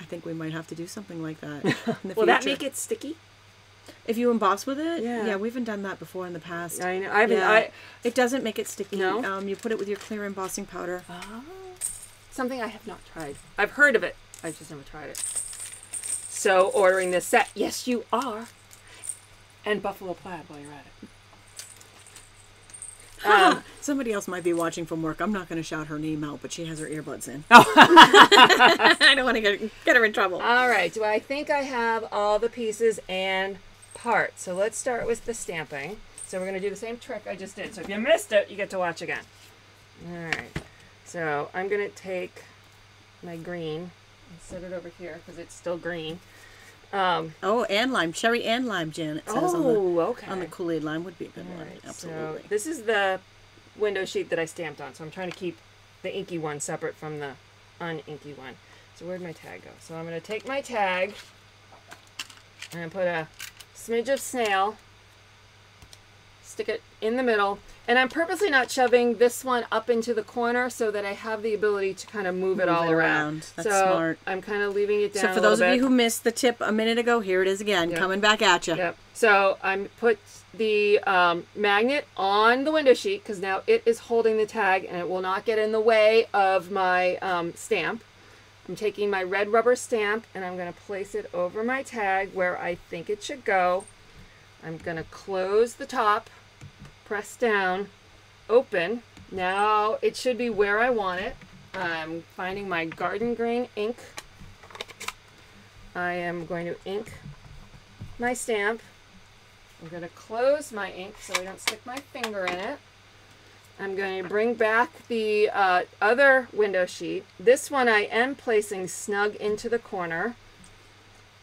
A: I think we might have to do something like that.
B: Will that make it sticky?
A: If you emboss with it?
B: Yeah.
A: We haven't done that before in the past.
B: I know.
A: It doesn't make it sticky.
B: No?
A: You put it with your clear embossing powder.
B: Oh. Something I have not tried. I've heard of it. I've just never tried it. So, ordering this set. Yes, you are. And buffalo plaid while you're at it.
A: Somebody else might be watching from work. I'm not going to shout her name out, but she has her earbuds in. Oh. I don't want to get her in trouble.
B: All right. Do I think I have all the pieces and parts? So let's start with the stamping. So we're going to do the same trick I just did. So if you missed it, you get to watch again. All right. So I'm going to take my green and set it over here because it's still green.
A: And lime. Cherry and lime, Janet says
B: okay.
A: on the Kool-Aid lime would be a good one.
B: Right,
A: Absolutely.
B: So this is the window sheet that I stamped on. So I'm trying to keep the inky one separate from the uninky one. So where'd my tag go? So I'm going to take my tag and put a smidge of snail, stick it in the middle, and I'm purposely not shoving this one up into the corner so that I have the ability to kind of move it all around.
A: That's smart.
B: I'm kind of leaving it down.
A: So for those of you who missed the tip a minute ago, here it is again, coming back at you.
B: Yep. So I'm put the magnet on the window sheet because now it is holding the tag and it will not get in the way of my stamp. I'm taking my red rubber stamp and I'm going to place it over my tag where I think it should go. I'm going to close the top, press down, open. Now it should be where I want it. I'm finding my garden green ink. I am going to ink my stamp. I'm going to close my ink so I don't stick my finger in it. I'm going to bring back the other window sheet. This one I am placing snug into the corner.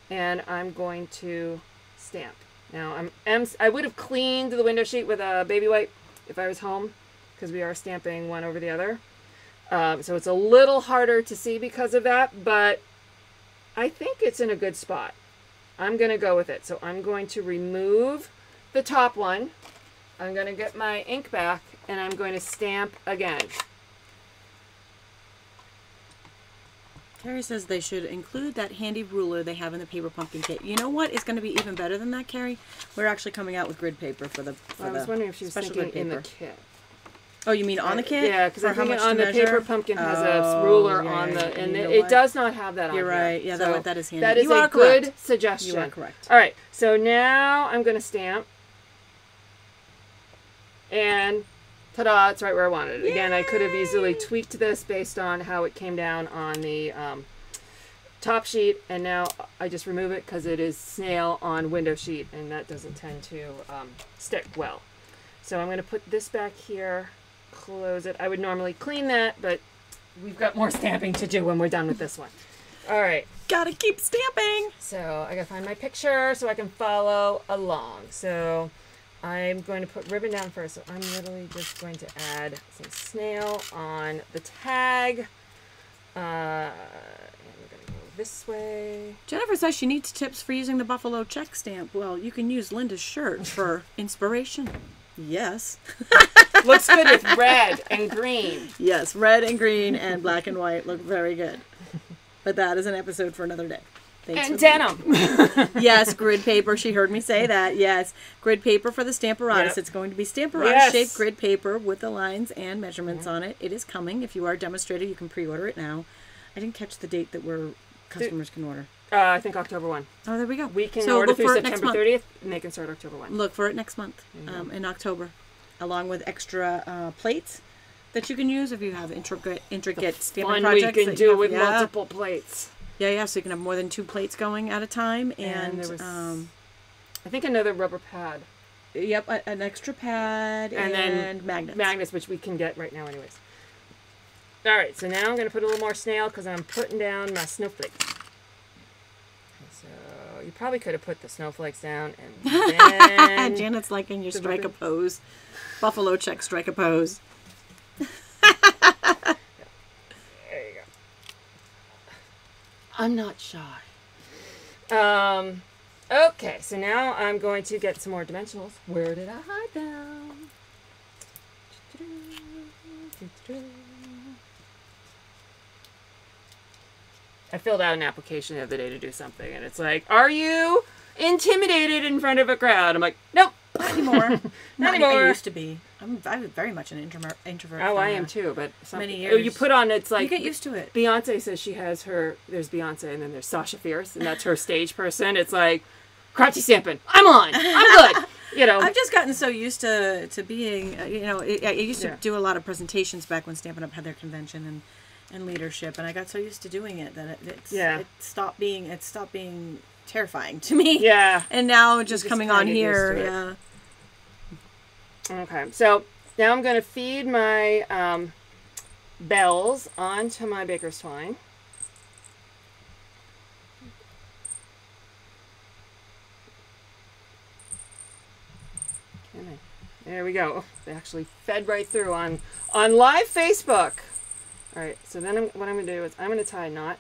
B: And I'm going to stamp. Now, I would have cleaned the window sheet with a baby wipe if I was home, because we are stamping one over the other. So it's a little harder to see because of that, but I think it's in a good spot. I'm going to go with it. So I'm going to remove the top one. I'm going to get my ink back, and I'm going to stamp again.
A: Carrie says they should include that handy ruler they have in the paper pumpkin kit. You know what is going to be even better than that, Carrie? We're actually coming out with grid paper for the
B: I was wondering if she was thinking in the kit.
A: Oh, you mean on the kit?
B: Yeah, because I think on the paper pumpkin has a ruler on the, and it does not have that on
A: You're
B: here.
A: right. Yeah,
B: so
A: that is handy.
B: That is a good suggestion.
A: You are correct.
B: All right, so now I'm going to stamp. And ta-da, it's right where I wanted it. Yay! Again, I could have easily tweaked this based on how it came down on the top sheet, and now I just remove it because it is snail on window sheet, and that doesn't tend to stick well. So I'm going to put this back here, close it. I would normally clean that, but we've got more stamping to do when we're done with this one. All right.
A: Gotta keep stamping.
B: So I gotta find my picture so I can follow along. So I'm going to put ribbon down first. So I'm literally just going to add some snail on the tag. And we're going to go this way.
A: Jennifer says she needs tips for using the buffalo check stamp. Well, you can use Linda's shirt for inspiration. Yes.
B: Looks good with red and green.
A: Yes, red and green and black and white look very good. But that is an episode for another day.
B: And denim.
A: Yes, grid paper. She heard me say that. Yes, grid paper for the stamparatus. Yep. It's going to be stamparatus shaped grid paper with the lines and measurements on it. It is coming. If you are a demonstrator, you can pre-order it now. I didn't catch the date that customers can order.
B: I think October 1.
A: Oh, there we go.
B: We can order through September 30th, and they can start October 1.
A: Look for it next month, in October, along with extra plates that you can use if you have intricate stamping projects.
B: We can do with multiple plates.
A: Yeah, so you can have more than 2 plates going at a time. And there was,
B: I think, another rubber pad.
A: Yep, an extra pad and then magnets.
B: Magnets, which we can get right now anyways. All right, so now I'm going to put a little more snail because I'm putting down my snowflakes. So you probably could have put the snowflakes down and then...
A: Janet's liking your strike a pose. Buffalo check strike a pose.
B: I'm not shy. Okay, so now I'm going to get some more dimensionals. Where did I hide them? I filled out an application the other day to do something, and it's like, are you intimidated in front of a crowd? I'm like, nope.
A: Not anymore.
B: Not anymore.
A: I used to be. I'm very much an introvert.
B: Oh, I am too, but
A: many years.
B: You put on, it's like...
A: You get used to it.
B: Beyonce says she has her... There's Beyonce, and then there's Sasha Fierce, and that's her stage person. It's like, crunchy stamping. I'm on. I'm good. You know.
A: I've just gotten so used to being, I used to do a lot of presentations back when Stampin' Up! Had their convention and leadership, and I got so used to doing it that it stopped being terrifying to me.
B: Yeah.
A: And now just coming on here, yeah.
B: Okay, so now I'm going to feed my bells onto my baker's twine. There we go. They actually fed right through on live Facebook. All right, so then what I'm going to do is I'm going to tie a knot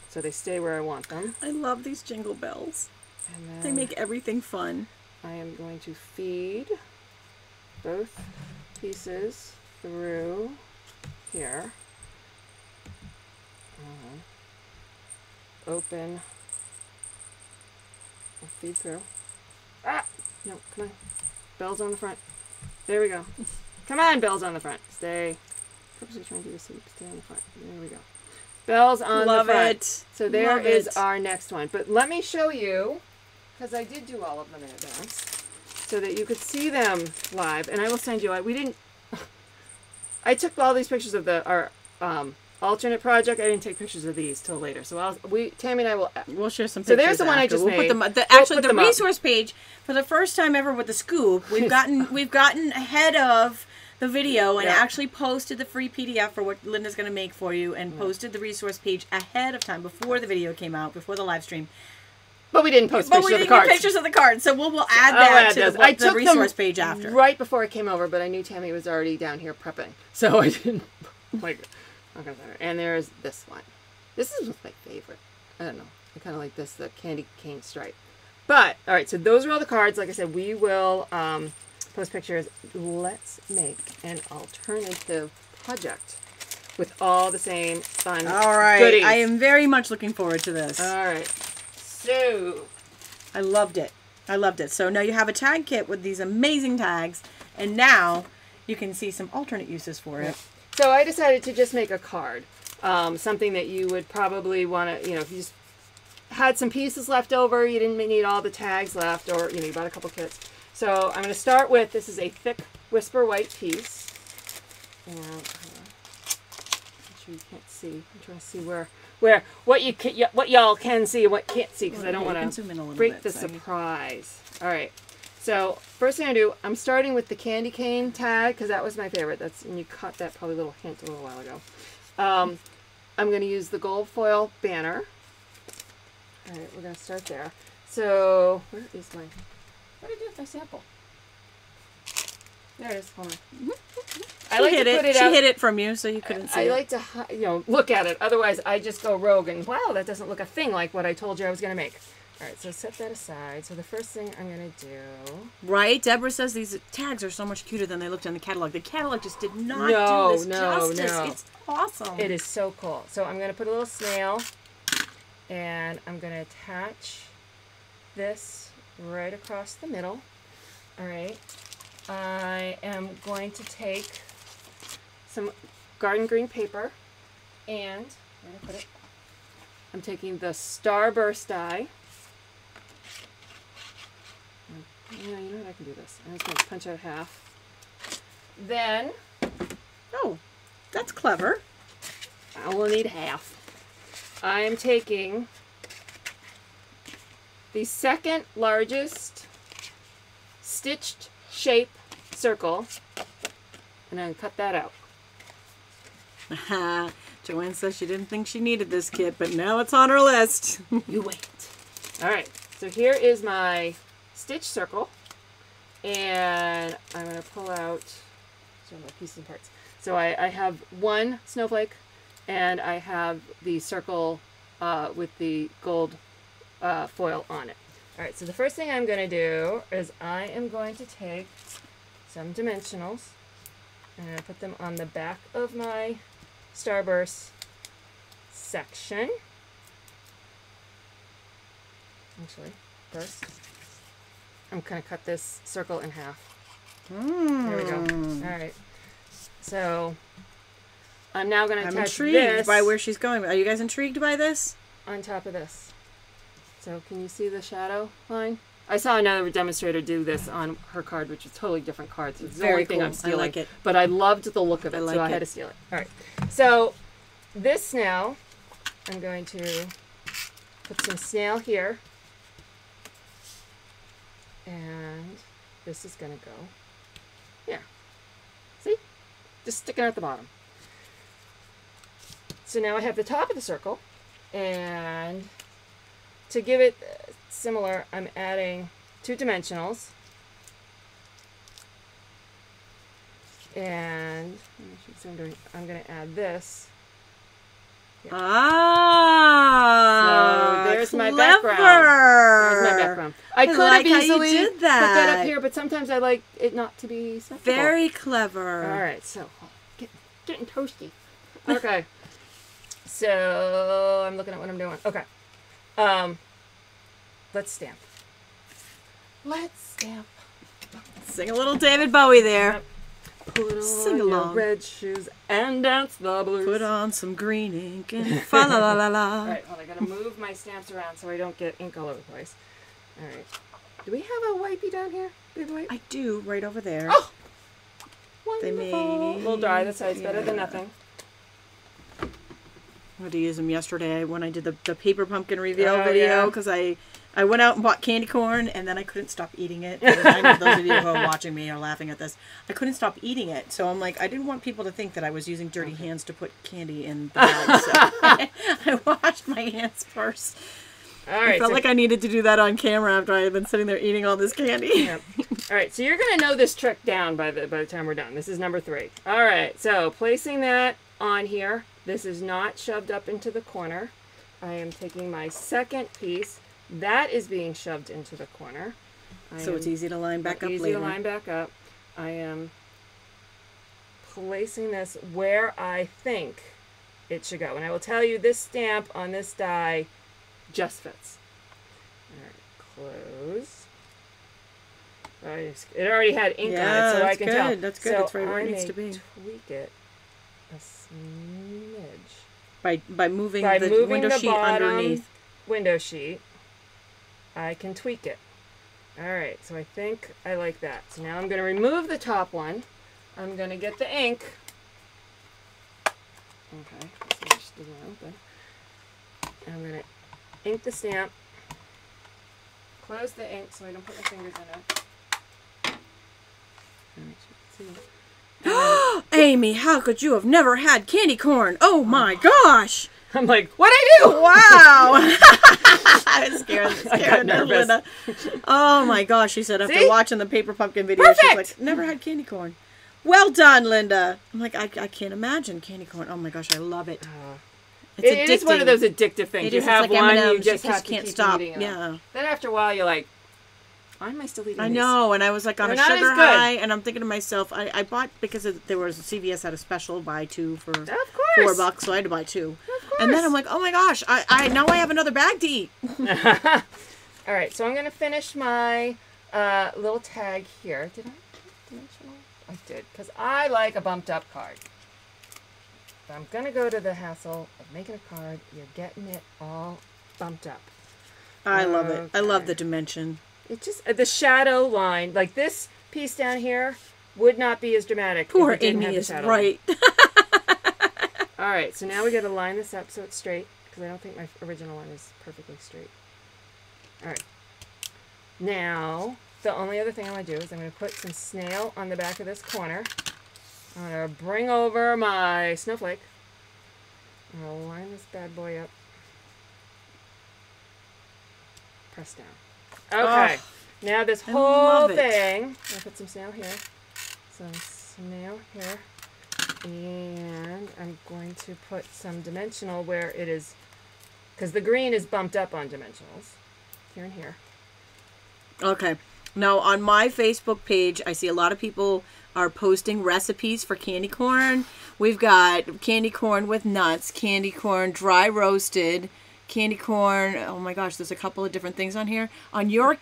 B: so they stay where I want them.
A: I love these jingle bells. And they make everything fun.
B: I am going to feed both pieces through here. Open. I'll feed through. Ah! No, come on. Bells on the front. There we go. Come on, bells on the front. Stay. Purposely trying to do this so you stay on the front. There we go. Bells on the front.
A: Love it.
B: So there is our next one. But let me show you, because I did do all of them in advance, so that you could see them live. And I will send you. I took all these pictures of our alternate project. I didn't take pictures of these till later. So Tami and I we'll
A: share some pictures.
B: So there's the one I just made.
A: Put the resource page for the first time ever with the scoop. We've gotten ahead of the video and actually posted the free PDF for what Linda's going to make for you, and posted the resource page ahead of time before the video came out, before the live stream.
B: But we didn't post pictures of the cards.
A: Pictures of the cards, so we'll add that to the resource page after.
B: Right before I came over, but I knew Tami was already down here prepping, so I didn't. And there's this one. This is my favorite. I don't know. I kind of like this, the candy cane stripe. But all right, so those are all the cards. Like I said, we will post pictures. Let's make an alternative project with all the same fun goodies.
A: I am very much looking forward to this.
B: All right. So,
A: I loved it. So now you have a tag kit with these amazing tags, and now you can see some alternate uses for it.
B: So I decided to just make a card, something that you would probably want to, if you just had some pieces left over, you didn't need all the tags left, or you bought a couple kits. So I'm going to start with, this is a thick Whisper White piece, and I'm sure you can't see. I'm trying to see what y'all can see and what can't see, because I don't want to break the surprise. All right. So first thing I do, I'm starting with the candy cane tag, because that was my favorite. And you caught that probably a little hint a little while ago. I'm going to use the gold foil banner. All right, we're going to start there. So where is what did I do with my sample? There it is. Hold on. I like to put it out.
A: She hid it from you, so you couldn't see it.
B: I like to, look at it. Otherwise, I just go rogue and, wow, that doesn't look a thing like what I told you I was going to make. All right, so set that aside. So the first thing I'm going to do... Right?
A: Deborah says these tags are so much cuter than they looked in the catalog. The catalog just did not do this justice. No. It's awesome.
B: It is so cool. So I'm going to put a little snail And I'm going to attach this right across the middle. All right. I am going to take some garden green paper and where did I put it? I'm taking the Starburst die. Yeah, you know what? I can do this. I'm just going to punch out half. Then,
A: oh, that's clever.
B: I will need half. I am taking the second largest stitched shape circle, and I'm going to cut that out.
A: Joanne says she didn't think she needed this kit, but now it's on her list.
B: You wait. All right, so here is my stitch circle, and I'm going to pull out some of my pieces and parts. So I have one snowflake, and I have the circle with the gold foil on it. All right, so the first thing I'm going to do is I am going to take some dimensionals, and I'm going to put them on the back of my Starburst section. Actually, first, I'm going to cut this circle in half. There we go. All right. So, I'm now going to attach
A: intrigued
B: this
A: by where she's going. Are you guys intrigued by this?
B: On top of this. So, can you see the shadow line? I saw another demonstrator do this on her card, which is a totally different card. So it's the only thing I'm stealing. I like it. But I loved the look of it, so I had to steal it. All right. So, this now, I'm going to put some snail here. And this is going to go here. See? Just sticking out the bottom. So now I have the top of the circle. And to give it similar, I'm adding 2 dimensionals. And I'm going to add this. Yeah.
A: Ah,
B: so there's
A: clever.
B: my background. There's my background. I could have easily
A: put
B: that up here, but sometimes I like it not to be sensible.
A: Very clever.
B: All right, so getting toasty. Okay, so I'm looking at what I'm doing. Okay, let's stamp. Let's stamp.
A: Sing a little David Bowie there.
B: Yep. Put on
A: Sing along.
B: your red shoes and dance the blues.
A: Put on some green ink and fa la la la la.
B: All right, hold on. I gotta move my stamps around so I don't get ink all over the place. All right. Do we have a wipey down here? Big wipe?
A: I do, right over there.
B: Oh!
A: They
B: Wonderful. A little dry. That's why it's better than nothing.
A: I had to use them yesterday when I did the paper pumpkin reveal video because I went out and bought candy corn and then I couldn't stop eating it. I know those of you who are watching me are laughing at this. I couldn't stop eating it. So I'm like, I didn't want people to think that I was using dirty hands to put candy in the bag. So I washed my hands first.
B: All right.
A: I felt like I needed to do that on camera after I had been sitting there eating all this candy.
B: Yep. All right. So you're going to know this trick down by the time we're done. This is number 3. All right. So placing that on here. This is not shoved up into the corner. I am taking my second piece. That is being shoved into the corner.
A: So it's easy to line back up later.
B: Easy to line back up. I am placing this where I think it should go. And I will tell you this stamp on this die just fits. All right, close. It already had ink on it, so I can tell.
A: That's good. That's right where it needs to be.
B: Tweak it a smidge.
A: By moving the window sheet underneath.
B: Window sheet, I can tweak it. All right, so I think I like that. So now I'm going to remove the top one. I'm going to get the ink. Okay, this just doesn't open. And I'm going to ink the stamp. Close the ink so I don't put my fingers in it.
A: Amy, how could you have never had candy corn? Oh my gosh!
B: I'm like, what'd I do?
A: Wow! I was scared.
B: I got nervous.
A: Linda. Oh my gosh, she said after watching the paper pumpkin video,
B: Perfect.
A: she's like, never had candy corn. Well done, Linda. I'm like, I can't imagine candy corn. Oh my gosh, I love it.
B: It is one of those addictive things. You have
A: like
B: one,
A: M&Ms,
B: you just have to
A: can't
B: keep
A: stop.
B: eating them.
A: Yeah.
B: Then after a while, you're like, why am I still eating these?
A: I know, and I was like on a sugar high, and I'm thinking to myself, I bought, because there was CVS had a special, buy 2 for $4, so I had to buy 2.
B: Of course.
A: And then I'm like, oh my gosh, I now I have another bag to eat.
B: All right, so I'm going to finish my little tag here. Did I dimensional? I did, because I like a bumped up card. But I'm going to go to the hassle of making a card. You're getting it all bumped up.
A: I love it. I love the dimension.
B: It just, the shadow line, like this piece down here, would not be as dramatic.
A: Poor
B: if it didn't
A: Amy
B: have the
A: is
B: shadow
A: right.
B: All right, so now we got to line this up so it's straight, because I don't think my original one is perfectly straight. All right. Now, the only other thing I'm going to do is I'm going to put some snail on the back of this corner. I'm going to bring over my snowflake. I'm going to line this bad boy up. Press down. Okay. Oh, now this whole thing, I'm going to put some snail here. Some snail here. And I'm going to put some dimensional where it is, because the green is bumped up on dimensionals. Here and here.
A: Okay. Now, on my Facebook page, I see a lot of people are posting recipes for candy corn. We've got candy corn with nuts, candy corn dry roasted, candy corn. Oh my gosh, there's a couple of different things on here. On on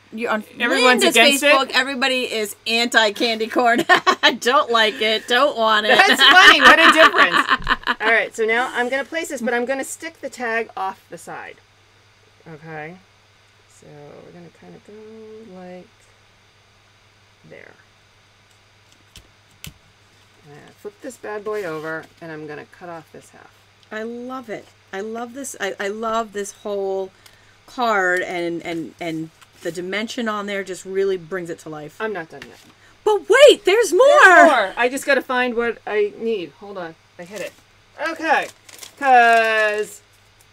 B: everyone's
A: Linda's
B: against
A: Facebook,
B: it?
A: Everybody is anti candy corn. Don't like it. Don't want it.
B: That's funny. What a difference. All right, so now I'm going to place this, but I'm going to stick the tag off the side. Okay. So we're going to kind of go like there. And flip this bad boy over, and I'm going to cut off this half.
A: I love it. I love this. I love this whole card, and the dimension on there just really brings it to life.
B: I'm not done yet.
A: But wait, there's more.
B: There's more. I just got to find what I need. Hold on. I hit it. Okay. Because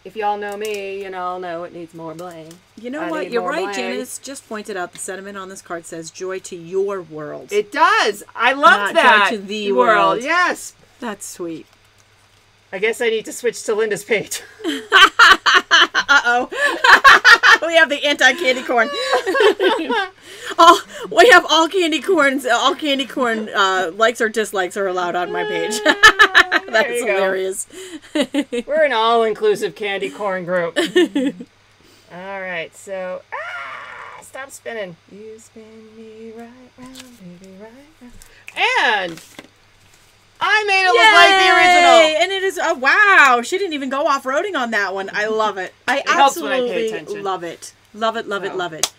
B: if y'all know me, you all know it needs more bling.
A: You know what? You're right, Janice just pointed out the sentiment on this card says joy to your world.
B: It does. I love that.
A: Joy to the world.
B: Yes.
A: That's sweet.
B: I guess I need to switch to Linda's page.
A: Uh-oh. We have the anti-candy corn. We have all candy corn likes or dislikes are allowed on my page. That's hilarious.
B: We're an all-inclusive candy corn group. All right, so stop spinning. You spin me right round, baby, right round. And I made it look like the original.
A: And it is, wow, she didn't even go off-roading on that one. I love it. I absolutely love it. Love it, love it, love it.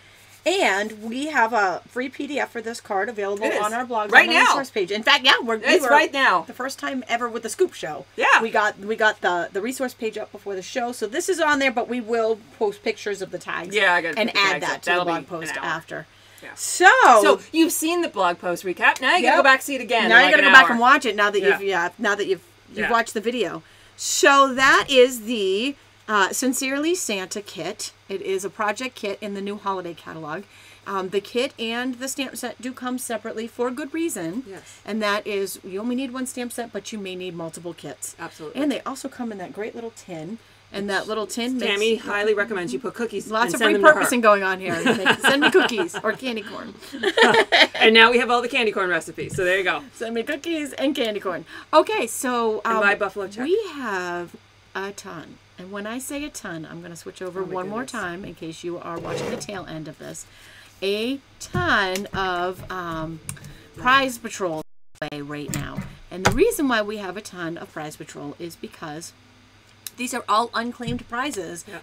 A: And we have a free PDF for this card available on our blog
B: right now.
A: Resource page. In fact, yeah, we were
B: right now.
A: The first time ever with the Scoop Show.
B: Yeah,
A: we got the resource page up before the show, so this is on there. But we will post pictures of the tags.
B: Yeah, I got
A: and add that to the blog post after.
B: Yeah.
A: So
B: you've seen the blog post recap. Now you gotta go back and see it again.
A: Now you gotta go back and watch it. Now that you've watched the video. So that is the Sincerely Santa kit. It is a project kit in the new holiday catalog. The kit and the stamp set do come separately for good reason.
B: Yes.
A: And that is, you only need one stamp set, but you may need multiple kits.
B: Absolutely.
A: And they also come in that great little tin. And that little tin makes...
B: Tami highly recommends you put cookies.
A: Lots of repurposing going on here. Send me cookies or candy corn.
B: And now we have all the candy corn recipes. So there you go.
A: Send me cookies and candy corn. Okay, so...
B: and my buffalo check.
A: We have a ton. And when I say a ton, I'm going to switch over one more time in case you are watching the tail end of this. A ton of Prize Patrol right now. And the reason why we have a ton of Prize Patrol is because these are all unclaimed prizes. Yeah.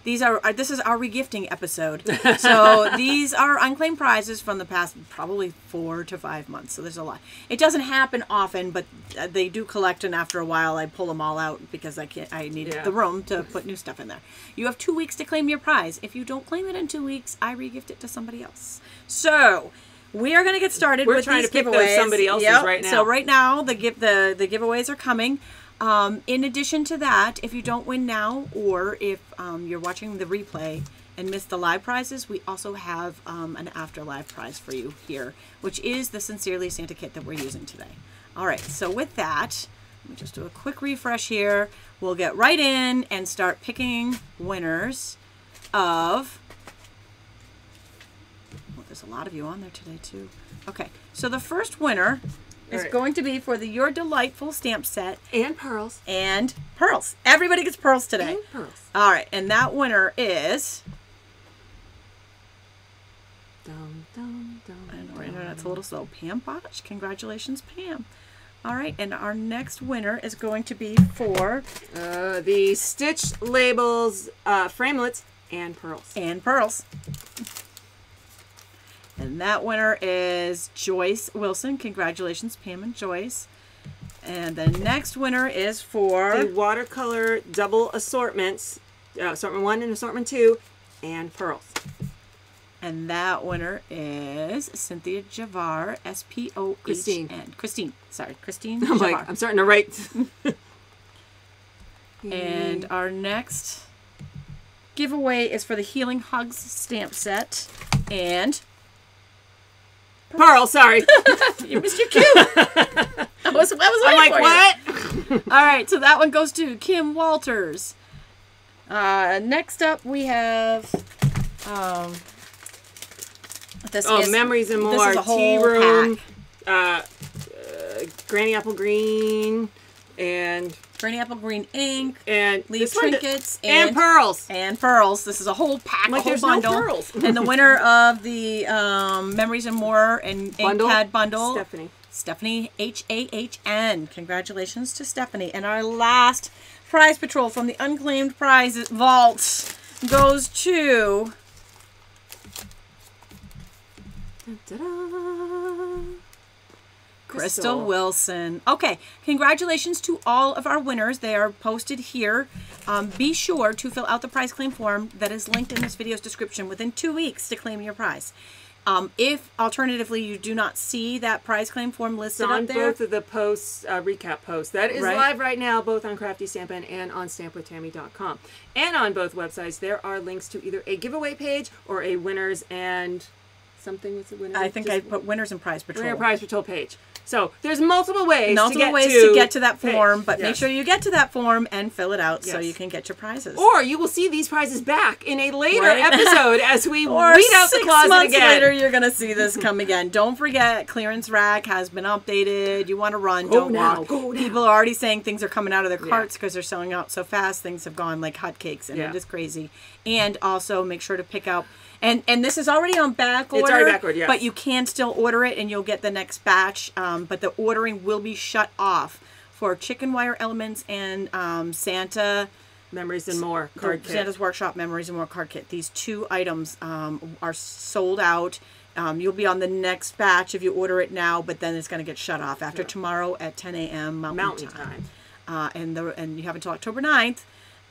A: This is our regifting episode. So these are unclaimed prizes from the past probably 4 to 5 months. So there's a lot. It doesn't happen often, but they do collect, and after a while I pull them all out because I need the room to put new stuff in there. You have 2 weeks to claim your prize. If you don't claim it in 2 weeks, I regift it to somebody else. So we are going to get started with
B: trying
A: these
B: to pick
A: giveaways.
B: Somebody else's right now.
A: So right now the giveaways are coming. In addition to that, if you don't win now, or if you're watching the replay and missed the live prizes, we also have an after live prize for you here, which is the Sincerely Santa kit that we're using today. All right, so with that, let me just do a quick refresh here. We'll get right in and start picking winners of... Well, there's a lot of you on there today, too. Okay, so the first winner is going to be for the Your Delightful stamp set.
B: And pearls.
A: And pearls. Everybody gets pearls today.
B: And pearls.
A: All right, and that winner is...
B: Dum, dum, dum,
A: I know our internet's a little slow. Pam Botch. Congratulations, Pam. All right, and our next winner is going to be for...
B: the Stitch Labels framelits and pearls.
A: And pearls. And that winner is Joyce Wilson. Congratulations, Pam and Joyce. And the next winner is for...
B: the watercolor double assortments. Assortment 1 and assortment 2. And pearls.
A: And that winner is Cynthia Javar, S-P-O-H-N. Christine. Sorry, Christine Javar.
B: Like, I'm starting to write.
A: And our next giveaway is for the Healing Hugs stamp set. And...
B: Pearl, sorry.
A: You missed your cue. I'm like, what? All right, so that one goes to Kim Walters. Next up, we have...
B: Memories and More.
A: This is a whole
B: Tea Room.
A: pack.
B: Granny Apple Green. And...
A: Granny Apple Green ink.
B: And...
A: Leaf trinkets.
B: And pearls.
A: And pearls. This is a whole pack,
B: like,
A: a whole bundle.
B: No pearls.
A: And the winner of the Memories and More and ink pad bundle. Stephanie H-A-H-N. Congratulations to Stephanie. And our last prize patrol from the Unclaimed Prize Vault goes to... Crystal Wilson. Okay, congratulations to all of our winners. They are posted here. Be sure to fill out the prize claim form that is linked in this video's description within 2 weeks to claim your prize. If alternatively you do not see that prize claim form listed
B: on
A: up there,
B: both of the posts, recap posts, that is live right now, both on Crafty Stampin and on stampwithtami.com. And on both websites, there are links to either a giveaway page or a winners and something with the winners.
A: I think I put winners and prize patrol.
B: Winner prize patrol page. So there's multiple ways
A: to get to that form, but
B: yes.
A: make sure you get to that form and fill it out so you can get your prizes.
B: Or you will see these prizes back in a later episode as we weed out the closet again.
A: 6 months later, you're going to see this come again. Don't forget, clearance rack has been updated. You want to run, don't walk. People are already saying things are coming out of their carts because they're selling out so fast. Things have gone like hotcakes, and it is crazy. And also make sure to pick out... And this is already on back order.
B: It's already back order, yes.
A: But you can still order it, and you'll get the next batch. But the ordering will be shut off for Chicken Wire Elements and Santa...
B: Memories and More card kit.
A: Santa's Workshop Memories and More card kit. These 2 items are sold out. You'll be on the next batch if you order it now, but then it's going to get shut off after tomorrow at 10 a.m. Mountain time. And you have until October 9th.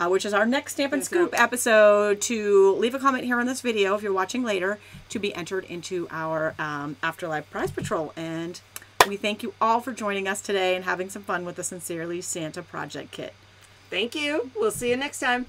A: Which is our next Stamp and Scoop episode, to leave a comment here on this video if you're watching later to be entered into our Afterlife Prize Patrol. And we thank you all for joining us today and having some fun with the Sincerely Santa Project Kit.
B: Thank you. We'll see you next time.